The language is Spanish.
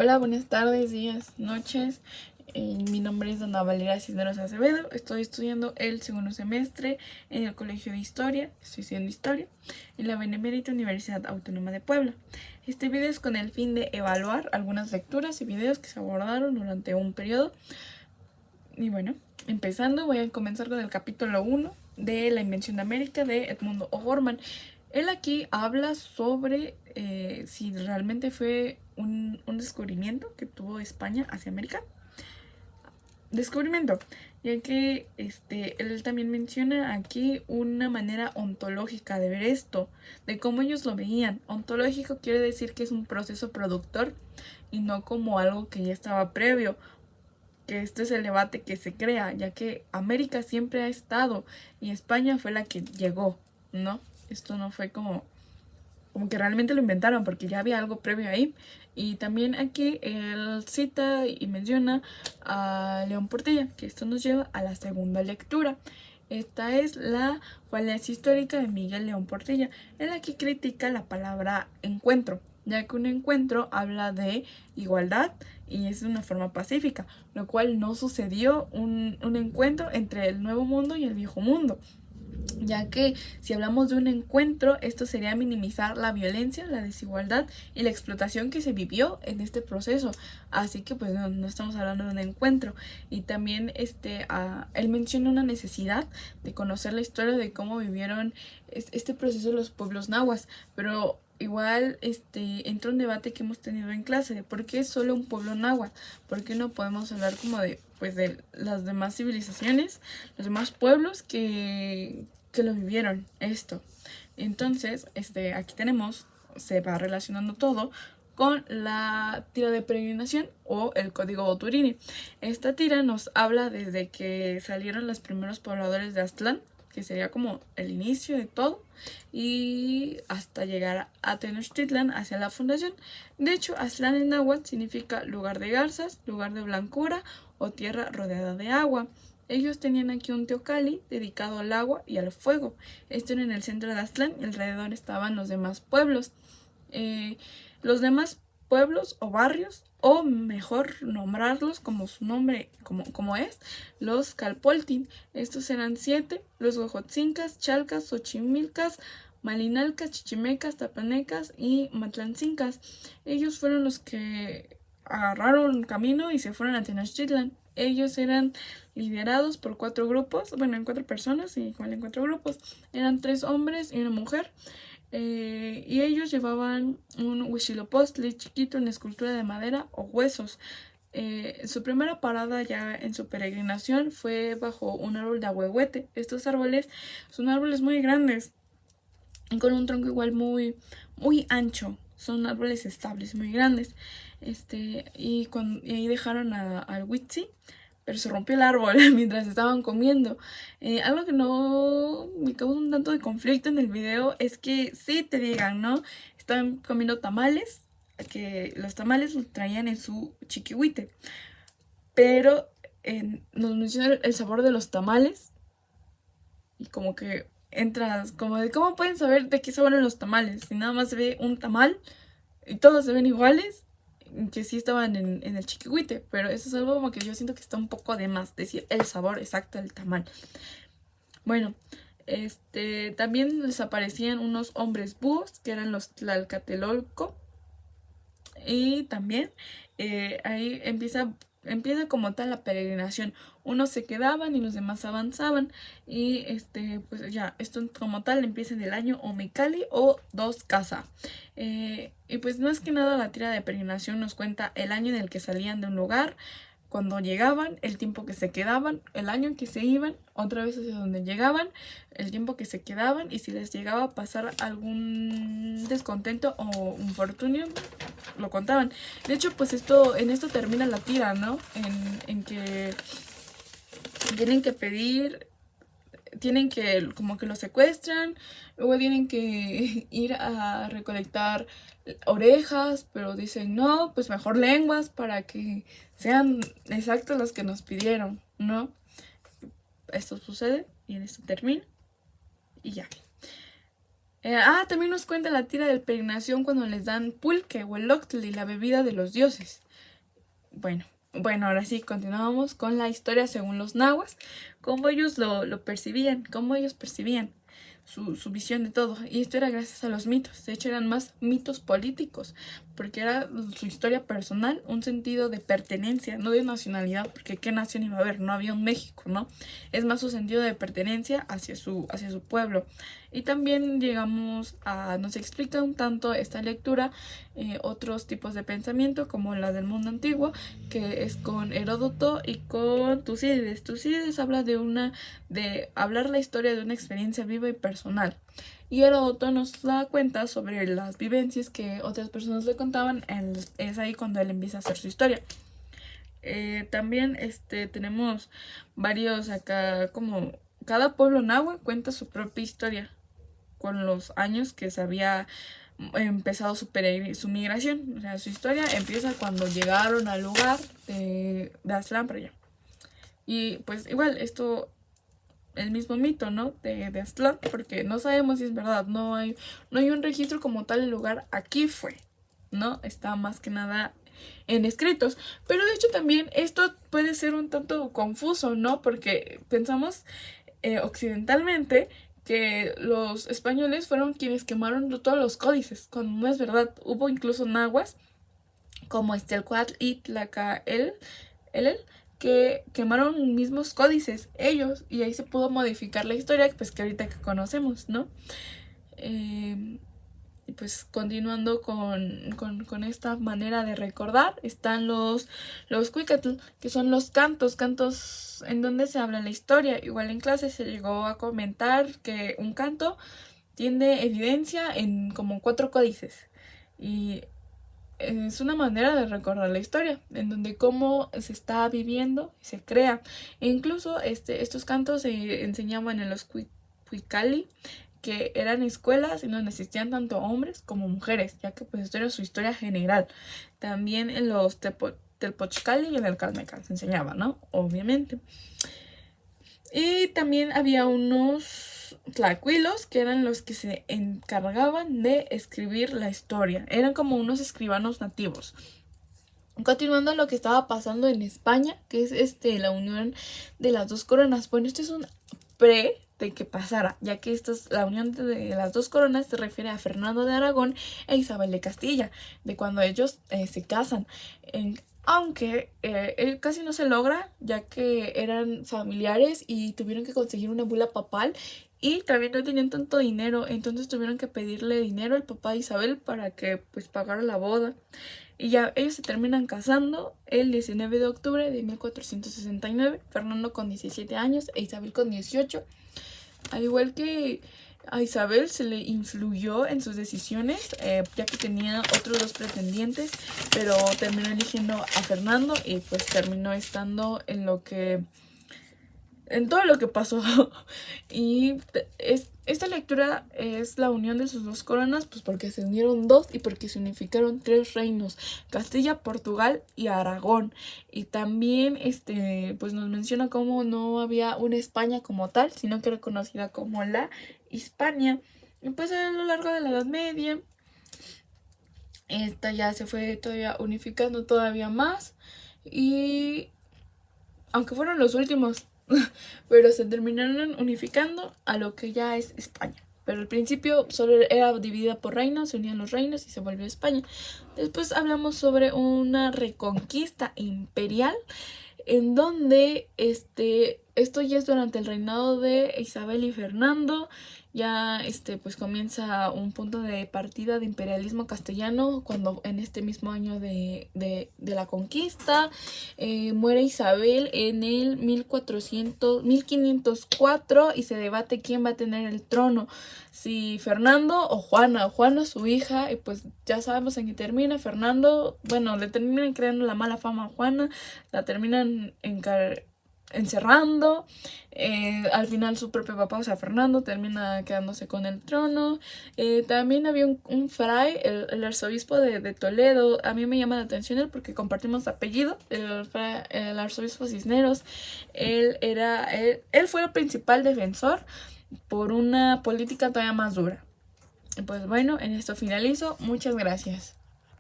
Hola, buenas tardes, días, noches. Mi nombre es Dana Valeria Cisneros Acevedo. Estoy estudiando el segundo semestre en el Colegio de Historia. Estoy estudiando Historia en la Benemérita Universidad Autónoma de Puebla. Este video es con el fin de evaluar algunas lecturas y videos que se abordaron durante un periodo. Y bueno, empezando, voy a comenzar con el capítulo 1 de La Invención de América de Edmundo O'Gorman. Él aquí habla sobre si realmente fue un descubrimiento que tuvo España hacia América. Descubrimiento, ya que él también menciona aquí una manera ontológica de ver esto, de cómo ellos lo veían. Ontológico quiere decir que es un proceso productor y no como algo que ya estaba previo, que este es el debate que se crea, ya que América siempre ha estado y España fue la que llegó, ¿no? Esto no fue como que realmente lo inventaron, porque ya había algo previo ahí. Y también aquí él cita y menciona a León Portilla, que esto nos lleva a la segunda lectura. Esta es la falacia histórica de Miguel León Portilla. Él aquí critica la palabra encuentro, ya que un encuentro habla de igualdad y es de una forma pacífica, lo cual no sucedió un encuentro entre el nuevo mundo y el viejo mundo, ya que si hablamos de un encuentro, esto sería minimizar la violencia, la desigualdad y la explotación que se vivió en este proceso. Así que pues no estamos hablando de un encuentro. Y también él menciona una necesidad de conocer la historia de cómo vivieron este proceso los pueblos nahuas, pero igual entra un debate que hemos tenido en clase de por qué solo un pueblo náhuatl, por qué no podemos hablar como de las demás civilizaciones, los demás pueblos que lo vivieron esto. Entonces, aquí tenemos, se va relacionando todo con la tira de peregrinación o el código Turini. Esta tira nos habla desde que salieron los primeros pobladores de Aztlán, que sería como el inicio de todo, y hasta llegar a Tenochtitlan hacia la fundación. De hecho, Aztlán en náhuatl significa lugar de garzas, lugar de blancura o tierra rodeada de agua. Ellos tenían aquí un teocalli dedicado al agua y al fuego. Esto era en el centro de Aztlán y alrededor estaban los demás pueblos. Los demás pueblos o barrios, o mejor nombrarlos como su nombre, como es, los Calpoltin. Estos eran 7, los Huejotzincas, Chalcas, Xochimilcas, Malinalcas, Chichimecas, Tapanecas y Matlancincas. Ellos fueron los que agarraron camino y se fueron a Tenochtitlan. Ellos eran liderados por 4 grupos, bueno, en 4 personas, y igual en 4 grupos. Eran 3 hombres y una mujer. Y ellos llevaban un huitzilopochtli chiquito en escultura de madera o huesos. Su primera parada ya en su peregrinación fue bajo un árbol de ahuehuete. Estos árboles son árboles muy grandes y con un tronco igual muy, muy ancho. Son árboles estables, muy grandes. Y ahí dejaron al Huitzi, pero se rompió el árbol mientras estaban comiendo. Algo que no me causa un tanto de conflicto en el video es que sí te digan, ¿no? Estaban comiendo tamales, que los tamales los traían en su chiquihuite, pero nos mencionan el sabor de los tamales y como que entras como de cómo pueden saber de qué sabor son los tamales si nada más se ve un tamal y todos se ven iguales, que sí estaban en el chiquihuite, pero eso es algo como que yo siento que está un poco de más decir el sabor exacto del tamal. Bueno, también les aparecían unos hombres búhos que eran los Tlalcatelolco, y también ahí empieza como tal la peregrinación. Unos se quedaban y los demás avanzaban. Y pues ya, esto como tal empieza en el año Omeccali o 2 Casa. Y pues más que nada la tira de peregrinación nos cuenta el año en el que salían de un lugar, cuando llegaban, el tiempo que se quedaban, el año en que se iban, otra vez hacia donde llegaban, el tiempo que se quedaban y si les llegaba a pasar algún descontento o infortunio, lo contaban. De hecho, pues en esto termina la tira, ¿no? En que tienen que pedir, tienen que como que lo secuestran, luego tienen que ir a recolectar orejas, pero dicen no, pues mejor lenguas para que sean exactas las que nos pidieron, ¿no? Esto sucede y en esto termina y ya. También nos cuenta la tira de peregrinación cuando les dan pulque o el octli, la bebida de los dioses. Bueno, ahora sí, continuamos con la historia según los nahuas, cómo ellos lo percibían, cómo ellos percibían su visión de todo. Y esto era gracias a los mitos. De hecho, eran más mitos políticos, porque era su historia personal, un sentido de pertenencia, no de nacionalidad, porque ¿qué nación iba a haber? No había un México, ¿no? Es más su sentido de pertenencia hacia su pueblo. Y también nos explica un tanto esta lectura otros tipos de pensamiento, como la del mundo antiguo, que es con Heródoto y con Tucídides. Tucídides habla de hablar la historia de una experiencia viva y personal. Y Heródoto nos da cuenta sobre las vivencias que otras personas le contaban. Es ahí cuando él empieza a hacer su historia. También tenemos varios acá, como cada pueblo náhuatl cuenta su propia historia con los años que se había empezado su migración. O sea, su historia empieza cuando llegaron al lugar de Aztlán para allá. Y pues igual, el mismo mito, ¿no? De Aztlán, porque no sabemos si es verdad, no hay un registro como tal del lugar, aquí fue, ¿no? Está más que nada en escritos, pero de hecho también esto puede ser un tanto confuso, ¿no? Porque pensamos occidentalmente que los españoles fueron quienes quemaron todos los códices, cuando no es verdad. Hubo incluso nahuas como Estelcuatl y Tlacael que quemaron mismos códices ellos, y ahí se pudo modificar la historia pues que ahorita que conocemos, ¿no? Y pues continuando con esta manera de recordar, están los cuicatl, que son los cantos en donde se habla la historia. Igual en clase se llegó a comentar que un canto tiene evidencia en como 4 códices. Y es una manera de recordar la historia, en donde cómo se está viviendo y se crea. E incluso estos cantos se enseñaban en los Cuicali, que eran escuelas en donde existían tanto hombres como mujeres, ya que pues esto era su historia general. También en los Telpochcali y en el Calmecal se enseñaba, ¿no? Obviamente. Y también había unos tlacuilos que eran los que se encargaban de escribir la historia. Eran como unos escribanos nativos. Continuando lo que estaba pasando en España, que es la unión de las dos coronas. Bueno, esto es un pre de que pasara, ya que la unión de las dos coronas se refiere a Fernando de Aragón e Isabel de Castilla, de cuando ellos se casan. Aunque casi no se logra, ya que eran familiares y tuvieron que conseguir una bula papal, y también no tenían tanto dinero, entonces tuvieron que pedirle dinero al papá de Isabel para que pues pagara la boda. Y ya ellos se terminan casando el 19 de octubre de 1469, Fernando con 17 años e Isabel con 18. Al igual que a Isabel se le influyó en sus decisiones, ya que tenía otros 2 pretendientes, pero terminó eligiendo a Fernando y pues terminó estando en todo lo que pasó. Y esta lectura es la unión de sus 2 coronas, pues porque se unieron 2 y porque se unificaron 3 reinos: Castilla, Portugal y Aragón. Y también pues nos menciona cómo no había una España como tal, sino que era conocida como la Hispania. Y pues a lo largo de la Edad Media esta ya se fue todavía unificando todavía más, y aunque fueron los últimos, pero se terminaron unificando a lo que ya es España. Pero al principio solo era dividida por reinos, se unían los reinos y se volvió España. Después hablamos sobre una reconquista imperial, en donde esto ya es durante el reinado de Isabel y Fernando. Ya pues comienza un punto de partida de imperialismo castellano, cuando en este mismo año de la conquista muere Isabel en el 1504, y se debate quién va a tener el trono, si Fernando o Juana. Juana, su hija, y pues ya sabemos en qué termina. Fernando, bueno, le terminan creando la mala fama a Juana, la terminan encerrando. Al final su propio papá, o sea Fernando, termina quedándose con el trono. También había un fray, el arzobispo de Toledo. A mí me llama la atención él porque compartimos apellido, el arzobispo Cisneros. Él fue el principal defensor por una política todavía más dura. Pues bueno, en esto finalizo. Muchas gracias.